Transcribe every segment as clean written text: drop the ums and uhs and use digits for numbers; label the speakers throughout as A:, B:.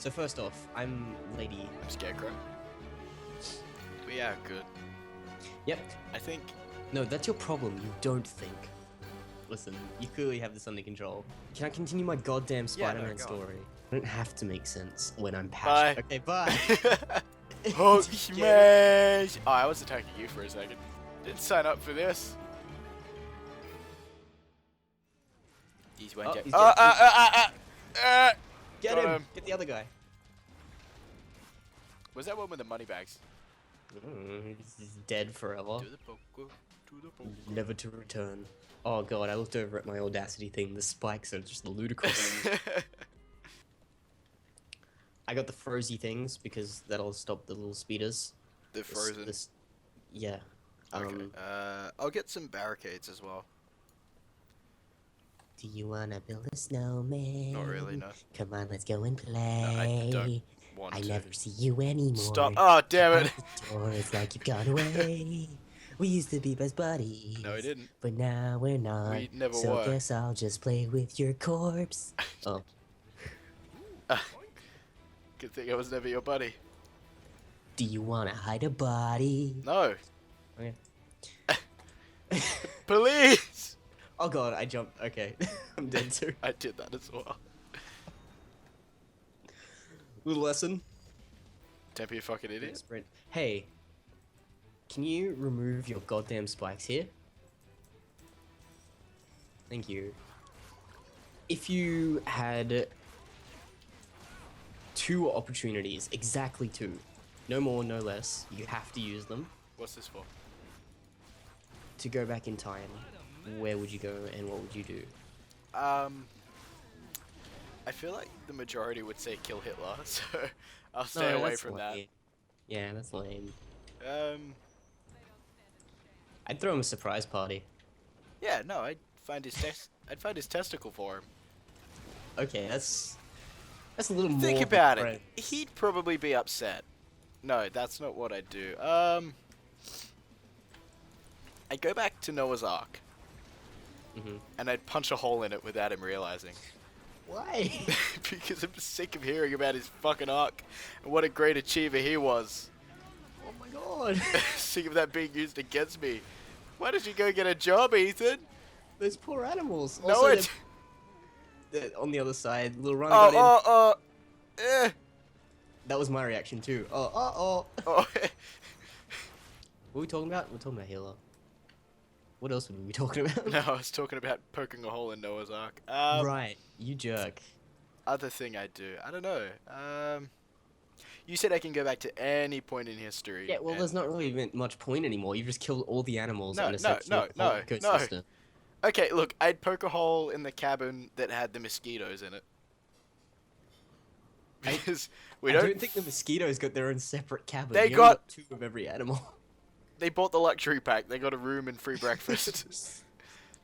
A: So first off, I'm Lady.
B: I'm Scarecrow. We are good.
A: Yep.
B: I think.
A: No, that's your problem. You don't think. Listen, you clearly have this under control. Can I continue my goddamn Spider-Man
B: go on.
A: story? I don't have to make sense when I'm passionate. Okay, bye.
B: Hulk smash! Oh, I was attacking you for a second. Didn't sign up for this. He's one
A: He's Get
B: Got
A: him! Get the other guy.
B: Was that one with the money bags?
A: He's dead forever.
B: To the poker, to the poker.
A: Never to return. Oh god, I looked over at my Audacity thing. The spikes are just ludicrous. I got the frozy things because that'll stop the little speeders.
B: The frozen.
A: Yeah.
B: Okay. I'll get some barricades as well.
A: Do you wanna build a snowman?
B: Not really, no.
A: Come on, let's go and play.
B: No, I don't want
A: I
B: to.
A: never see you anymore.
B: Stop! Oh, damn it!
A: It's like you've gone away. We used to be best buddies.
B: No, we didn't.
A: But now we're not.
B: We never
A: so
B: were.
A: guess I'll just play with your corpse. Oh.
B: Good thing I was never your buddy.
A: Do you wanna hide a body?
B: No.
A: Okay.
B: Police!
A: Oh god, I jumped. Okay. I'm dead too.
B: I did that as well.
A: Little lesson.
B: Don't be a fucking idiot.
A: Sprint. Hey, can you remove your goddamn spikes here? Thank you. If you had 2 opportunities, exactly 2, no more, no less, you have to use them
B: What's this for?
A: to go back in time. Where would you go and what would you do?
B: I feel like the majority would say kill Hitler, so I'll stay away
A: that's
B: from
A: lame. Yeah, that's lame.
B: that.
A: I'd throw him a surprise party.
B: Yeah, no, I'd find his testicle for him.
A: Okay, that's a little more.
B: Think
A: of a
B: about it.
A: threat.
B: He'd probably be upset. No, that's not what I'd do. I'd go back to Noah's Ark. And I'd punch a hole in it without him realizing.
A: Why?
B: Because I'm sick of hearing about his fucking arc and what a great achiever he was.
A: Oh my god.
B: Sick of that being used against me. Why did you go get a job, Ethan?
A: Those poor animals.
B: No,
A: Also,
B: it.
A: they're on the other side, little run. That was my reaction too.
B: Oh.
A: What are we talking about? We're talking about Hitler. What else would we be talking about?
B: No, I was talking about poking a hole in Noah's Ark.
A: Right, you jerk.
B: Other thing I'd do. I don't know. You said I can go back to any point in history.
A: Yeah, well, there's not really even much point anymore. You've just killed all the animals and
B: No.
A: essentially the whole ecosystem.
B: Okay, look, I'd poke a hole in the cabin that had the mosquitoes in it. Because
A: I don't think the mosquitoes got their own separate cabin.
B: They
A: You only
B: got
A: 2 of every animal.
B: They bought the luxury pack. They got a room and free breakfast.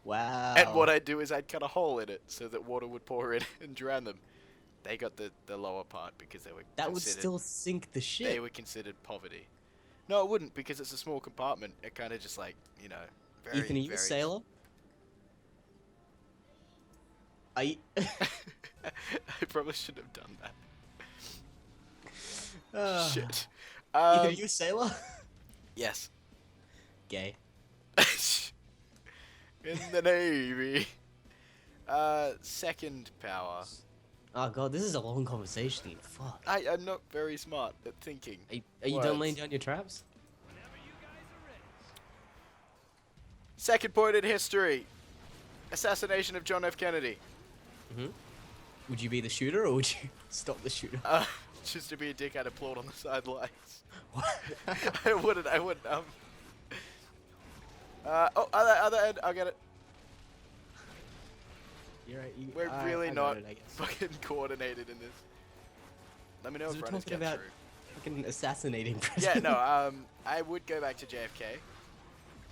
A: Wow.
B: And what I'd do is I'd cut a hole in it so that water would pour in and drown them. They got the lower part because they were
A: That would still sink the ship.
B: They were considered poverty. No, it wouldn't because it's a small compartment. It kind of just like, you know, very,
A: Ethan, are you a sailor? I
B: probably should have done that.
A: uh,
B: Shit.
A: Ethan, are you a sailor?
B: Yes.
A: Gay.
B: In the Navy. Second power.
A: Oh god, this is a long conversation. Fuck.
B: I'm not very smart at thinking.
A: Are you done laying down your traps?
B: Second point in history. Assassination of John F. Kennedy.
A: Would you be the shooter or would you stop the shooter?
B: Just to be a dick, I'd applaud on the sidelines.
A: What?
B: I wouldn't. Other end, I'll get it.
A: You're right.
B: We're
A: I
B: really
A: got
B: not
A: it, I guess.
B: fucking coordinated in this. Let me know if
A: We're
B: runners
A: talking
B: get
A: about
B: through.
A: fucking assassinating
B: Yeah,
A: presidents.
B: no, I would go back to JFK,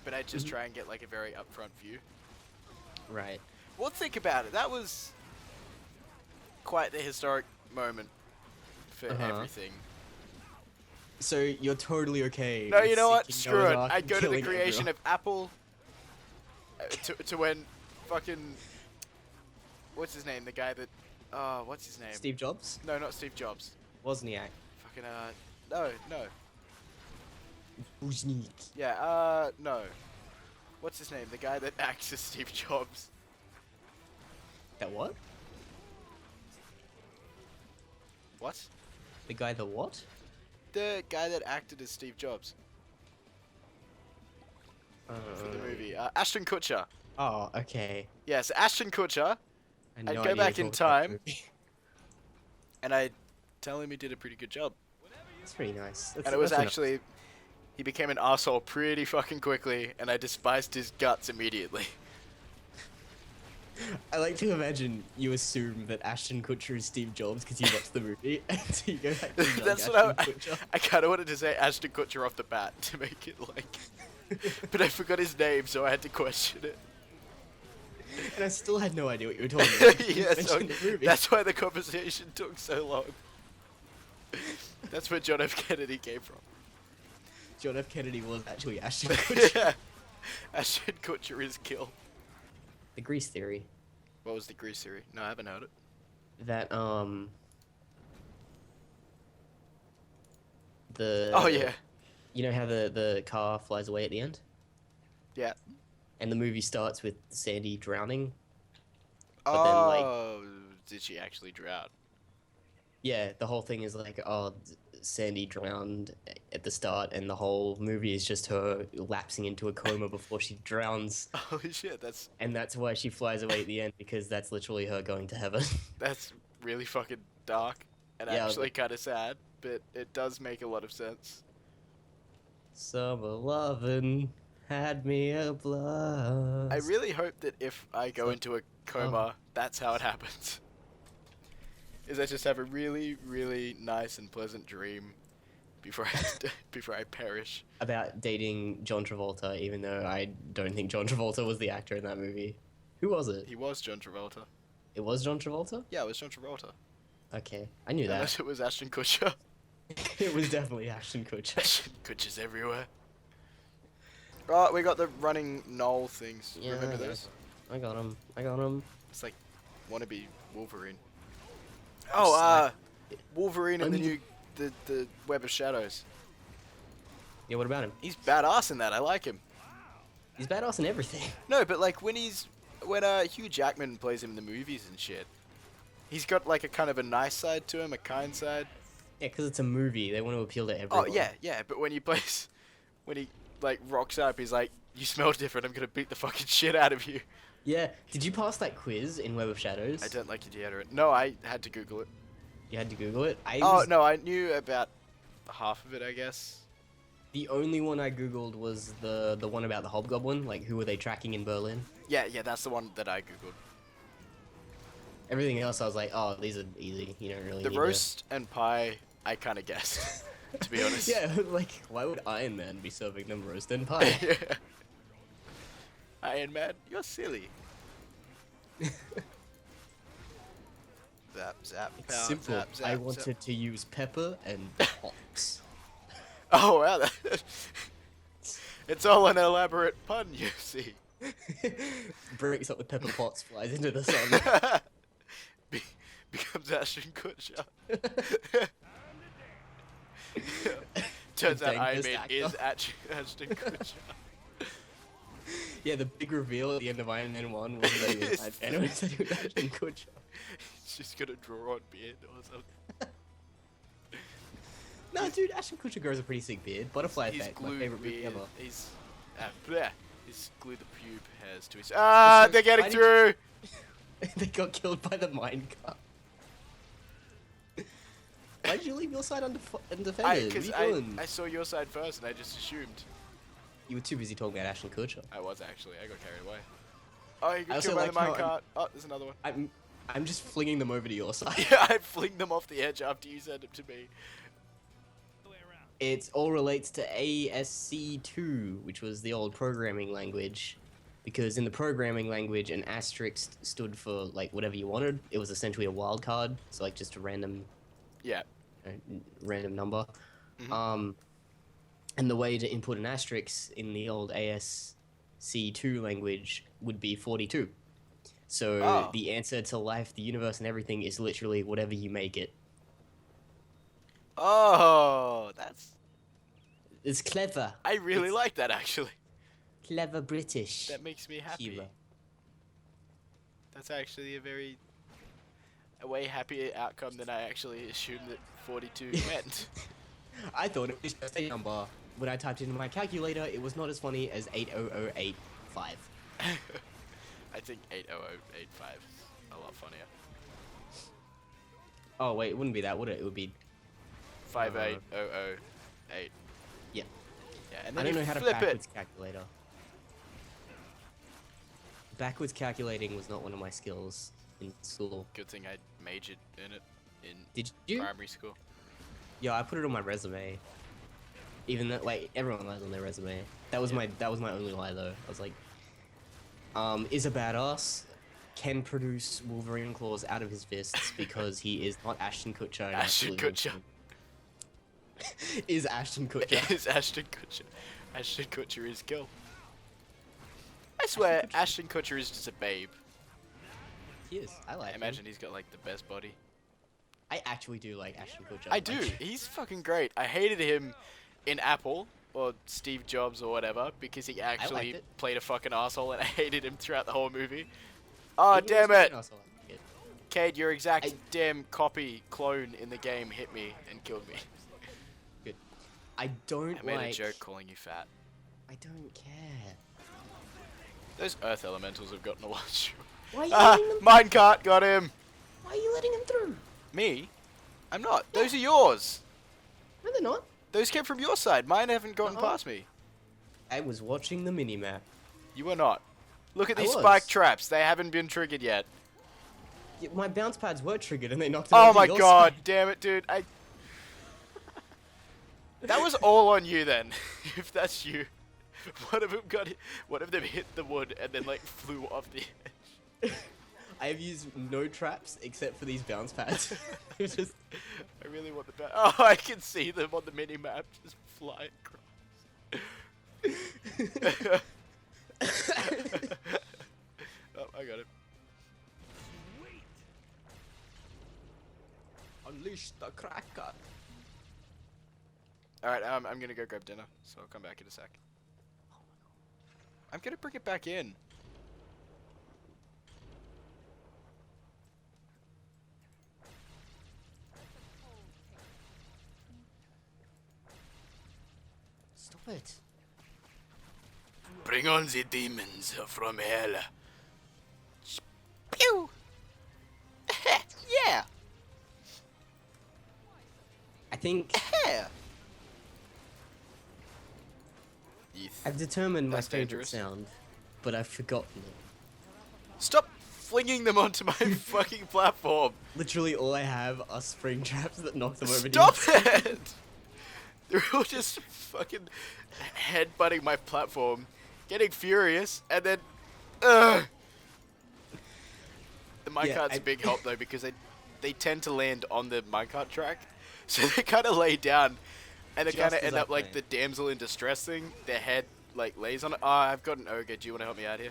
B: but I'd just try and get like a very upfront view.
A: Right.
B: Well, think about it. That was quite the historic moment for everything.
A: So you're totally okay.
B: No,
A: with
B: you know what?
A: sinking
B: Screw
A: Noah's
B: it.
A: Ark
B: I'd
A: and
B: go to the
A: killing
B: creation
A: everyone.
B: of Apple to when fucking what's his name? The guy that what's his name?
A: Steve Jobs?
B: No, not Steve Jobs.
A: Wozniak.
B: Fucking no.
A: Wozniak.
B: Yeah, no. What's his name? The guy that acts as Steve Jobs.
A: That what?
B: What?
A: The guy that what?
B: The guy that acted as Steve Jobs for the movie. Ashton Kutcher.
A: Oh, okay.
B: Yes, Ashton Kutcher.
A: I had
B: I'd
A: no
B: go
A: idea
B: back
A: you
B: in
A: were talking about the
B: time.
A: movie.
B: And I tell him he did a pretty good job.
A: It's pretty nice.
B: And it was actually, he became an asshole pretty fucking quickly, and I despised his guts immediately.
A: I like to imagine you assume that Ashton Kutcher is Steve Jobs because you watched the movie, and so you go back to young
B: That's
A: Ashton
B: what
A: Kutcher.
B: I kind of wanted to say Ashton Kutcher off the bat to make it like, but I forgot his name, so I had to question it.
A: And I still had no idea what you were talking about. You
B: Yeah,
A: just
B: so
A: mentioned the movie.
B: that's why the conversation took so long. That's where John F. Kennedy came from.
A: John F. Kennedy was actually Ashton Kutcher.
B: Yeah, Ashton Kutcher is kill.
A: The Grease theory.
B: What was the Grease theory? No, I haven't heard it.
A: That,
B: Oh
A: yeah.
B: yeah,
A: You know how the car flies away at the end?
B: yeah.
A: And the movie starts with Sandy drowning. But then, like-
B: Oh, did she actually drown?
A: Yeah, the whole thing is like, oh, Sandy drowned at the start, and the whole movie is just her lapsing into a coma before she drowns.
B: Oh shit, that's
A: And that's why she flies away at the end, because that's literally her going to heaven.
B: really fucking dark and
A: Yeah,
B: actually kind of sad, but it does make a lot of sense.
A: Summer lovin' had me a blast.
B: I really hope that if I go
A: So-
B: into a coma, that's how it happens. Is I just have a really, really nice and pleasant dream before I perish.
A: About dating John Travolta, even though I don't think John Travolta was the actor in that movie. Who was it?
B: He was John Travolta.
A: It was John Travolta?
B: Yeah, it was John Travolta.
A: Okay, I knew that.
B: Unless it was Ashton Kutcher.
A: It was definitely Ashton Kutcher.
B: Ashton Kutcher's everywhere. Right, we got the running knoll things.
A: Yeah,
B: Remember those?
A: I got him. I got him.
B: It's like wannabe Wolverine. Oh, Wolverine in the
A: Onion.
B: new the Web of Shadows.
A: Yeah, what about him?
B: He's badass in that. I like him.
A: He's badass in everything.
B: No, but like when Hugh Jackman plays him in the movies and shit, he's got like a kind of a nice side to him, a kind side.
A: Yeah, because it's a movie. They want to appeal to
B: Oh
A: everyone.
B: yeah. But when he like rocks up, he's like, "You smell different. I'm gonna beat the fucking shit out of you."
A: Yeah. Did you pass that quiz in Web of Shadows?
B: I don't like your deodorant. No, I had to Google it.
A: You had to Google it.
B: No, I knew about half of it, I guess.
A: The only one I googled was the one about the Hobgoblin. Like, who were they tracking in Berlin?
B: Yeah, that's the one that I googled.
A: Everything else, I was like, oh, these are easy. You don't really.
B: The
A: need
B: roast and pie, I kind of guessed, to be honest.
A: Yeah, like, why would Iron Man be serving them roast and pie?
B: Yeah. Iron Man, you're silly. Zap, zap,
A: It's
B: pound,
A: simple.
B: zap, zap,
A: I
B: zap.
A: wanted to use pepper and hops.
B: Oh wow, it's all an elaborate pun, you see.
A: Breaks up the pepper pots, flies into the sun.
B: Becomes Ashton Kutcher. Turns out Iron
A: Dangest
B: Man
A: actor.
B: is Ashton Kutcher.
A: Yeah, the big reveal at the end of Iron Man 1 wasn't that he was Iron Man, it was that he was Ashton Kutcher.
B: He's just gonna draw on beard or something.
A: No, dude, Ashton Kutcher grows a pretty sick beard. Butterfly
B: He's
A: effect, my
B: glued
A: favorite movie
B: beard.
A: ever.
B: He's bleh. He's glued the pube hairs to his. Ah,
A: So,
B: they're getting
A: why did
B: through.
A: They got killed by the minecart. Why did you leave your side undefended? What are you
B: Because
A: doing?
B: I saw your side first and I just assumed.
A: You were too busy talking about Ashton Kutcher.
B: I was actually. I got carried away. Oh, you
A: I
B: got
A: also
B: killed by the
A: like how
B: minecart. Oh, there's another one.
A: I'm just flinging them over to your side.
B: Yeah, I fling them off the edge after you send them to me.
A: It all relates to ASC2, which was the old programming language. Because in the programming language, an asterisk stood for, like, whatever you wanted. It was essentially a wildcard, so, like, just a random
B: Yeah.
A: random number.
B: Mhm.
A: And the way to input an asterisk in the old ASC2 language would be 42. So
B: Oh.
A: the answer to life, the universe, and everything is literally whatever you make it.
B: Oh,
A: It's clever.
B: I really
A: It's
B: like that actually.
A: clever British
B: That makes me happy.
A: humor.
B: That's actually a way happier outcome than I actually assumed that 42 meant.
A: I thought it was just a number. When I typed it into my calculator, it was not as funny as 80085.
B: I think 80085 a lot funnier.
A: Oh wait, it wouldn't be that, would it? It would be
B: 58008.
A: yeah.
B: Yeah, and
A: I
B: then
A: don't
B: you
A: know how to
B: flip
A: backwards
B: it.
A: calculator. Backwards calculating was not one of my skills in school.
B: Good thing I majored in it in
A: Did you?
B: primary school.
A: Yeah, I put it on my resume. Even though, like, everyone lies on their resume. That was my only lie though. I was like, is a badass, can produce Wolverine claws out of his fists because he is not Ashton Kutcher. and
B: Ashton
A: absolutely
B: Kutcher.
A: is Ashton Kutcher.
B: It is Ashton Kutcher. Ashton Kutcher is cool. I swear, Ashton Kutcher is just a babe.
A: He is. I like
B: I
A: him.
B: imagine he's got like the best body.
A: I actually do like Ashton Kutcher.
B: I do. He's fucking great. I hated him in Apple or Steve Jobs or whatever because he actually
A: it.
B: played a fucking asshole, and I hated him throughout the whole movie. Oh damn it! Cade, your exact damn clone in the game hit me and killed me.
A: Good. I don't
B: I made
A: like.
B: a joke calling you fat.
A: I don't care.
B: Those Earth Elementals have gotten a lot stronger.
A: Why are you
B: Ah,
A: letting them?
B: minecart, got him.
A: Why are you letting him through?
B: Me? I'm not. Those are yours.
A: No, they're not.
B: Those came from your side. Mine haven't gotten
A: Uh-uh.
B: past me.
A: I was watching the minimap.
B: You are not. Look at
A: I
B: these
A: was.
B: spike traps. They haven't been triggered yet.
A: Yeah, my bounce pads were triggered and they knocked it
B: Oh
A: over
B: my
A: your
B: god,
A: side.
B: damn it, dude. That was all on you then. If that's you. One of them hit the wood and then like flew off the edge.
A: I have used no traps except for these bounce pads. It's just
B: I really want the Oh, I can see them on the mini map just flying across. Oh, I got it.
A: unleash the cracker.
B: Alright, I'm gonna go grab dinner, so I'll come back in a sec. I'm gonna bring it back in.
A: Stop it.
B: Bring on the demons from hell. Pew! Yeah!
A: I think
B: Yeah!
A: I've determined my
B: That's
A: favorite
B: dangerous.
A: sound, but I've forgotten it.
B: Stop flinging them onto my fucking platform!
A: Literally all I have are spring traps that knock them over.
B: Stop it! They're all just fucking headbutting my platform, getting furious, and then, ugh! The minecart's a big help though because they tend to land on the minecart track, so they kind of lay down, and they
A: Just
B: kind of
A: as
B: end
A: I
B: up like the
A: planned.
B: damsel in distress thing. Their head like lays on it. Oh, I've got an ogre. Do you want to help me out here?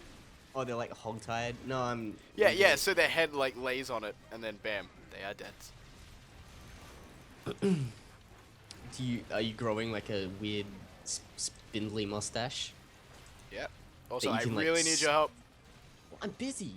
A: Oh, they're like hog-tied? No, I'm...
B: Yeah, yeah. So their head like lays on it, and then bam, they are dead.
A: Are you growing like a weird spindly mustache?
B: Yep. Also,
A: you
B: I
A: can, like,
B: really need your help.
A: Well, I'm busy.